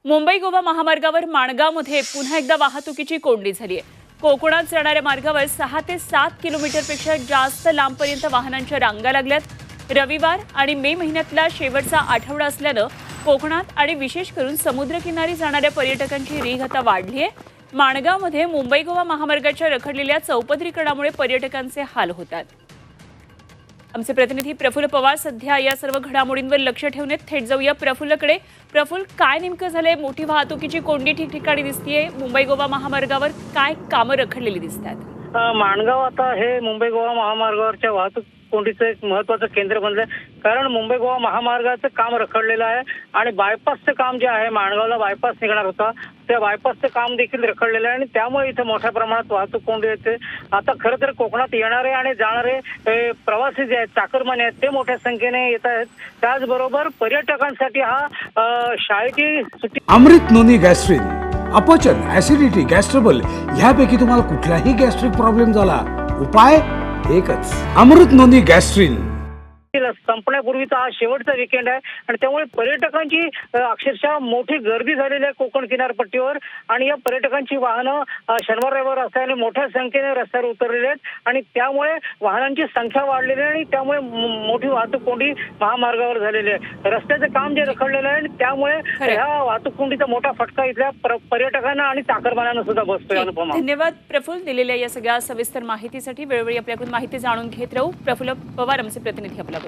मुंबई गोवा महामार्गावर माणगावमध्ये पुन्हा एकदा वाहतुकीची कोंडी झाली आहे। कोकणात जाणाऱ्या मार्गावर 6 ते 7 किलोमीटरपेक्षा जास्त लांबपर्यंत वाहनांच्या रांगा लागल्यात। रविवार आणि मे महिन्यातला शेवटचा आठवडा असल्यानं कोकणात आणि विशेष करून समुद्रकिनारी जाणाऱ्या पर्यटकांची रीघ आता वाढली आहे। माणगावमध्ये मुंबई गोवा महामार्गाच्या रखडलेल्या चौपदरीकरणामुळे पर्यटकांचे हाल होतात। आमचे प्रतिनिधी प्रफुल्ल पवार सध्या या सर्व घडामोडींवर लक्ष ठेवून आहेत। थेट जाऊया प्रफुल्लकडे। प्रफुल्ल, काय नेमकं झालंय? मोठी वाहतुकीची कोंडी ठिकठिकाणी दिसतीये। मुंबई गोवा महामार्गावर काय कामं रखडलेली दिसतात? माणगाव आता हे मुंबई गोवा महामार्गावरच्या वाहतूक कोंडीचं एक महत्त्वाचं केंद्र बनलंय, कारण मुंबई गोवा महामार्गाचं काम रखडलेलं आहे आणि बायपासचं काम जे आहे, माणगावला बायपास निघणार होता, त्या बायपासचं काम देखील रखडलेलं आहे आणि त्यामुळे इथं मोठ्या प्रमाणात वाहतूक कोंडी येते। आता खरं तर कोकणात येणारे आणि जाणारे प्रवासी जे आहेत, चाकरमानी आहेत, ते मोठ्या संख्येने येत आहेत। त्याचबरोबर पर्यटकांसाठी हा शाळेची सुट्टी। अमृत नोनी गॅस्ट्रिन, अपचन, ऍसिडिटी, गॅस्ट्रबल ह्यापैकी तुम्हाला कुठलाही गॅस्ट्रिक प्रॉब्लेम झाला, उपाय एकच, अमृत नोनी गॅस्ट्रिन। संपण्यापूर्वीचा हा शेवटचा वीकेंड आहे आणि त्यामुळे पर्यटकांची अक्षरशः मोठी गर्दी झालेली आहे कोकण किनारपट्टीवर आणि या पर्यटकांची वाहनं शनिवार रविवार असल्याने मोठ्या संख्येने रस्त्यावर उतरलेले आहेत आणि त्यामुळे वाहनांची संख्या वाढलेली आहे आणि त्यामुळे मोठी वाहतूक कोंडी महामार्गावर झालेली आहे। रस्त्याचं काम जे रखडलेलं आहे आणि त्यामुळे ह्या वाहतूक कोंडीचा मोठा फटका इथल्या पर्यटकांना आणि चाकरमान्यांना सुद्धा बसतोय। अनुपमा, धन्यवाद प्रफुल्ल, दिलेल्या या सगळ्या सविस्तर माहितीसाठी। वेळोवेळी आपल्याकडून माहिती जाणून घेत राहू। प्रफुल्ल पवार आमचे प्रतिनिधी आपल्याबरोबर।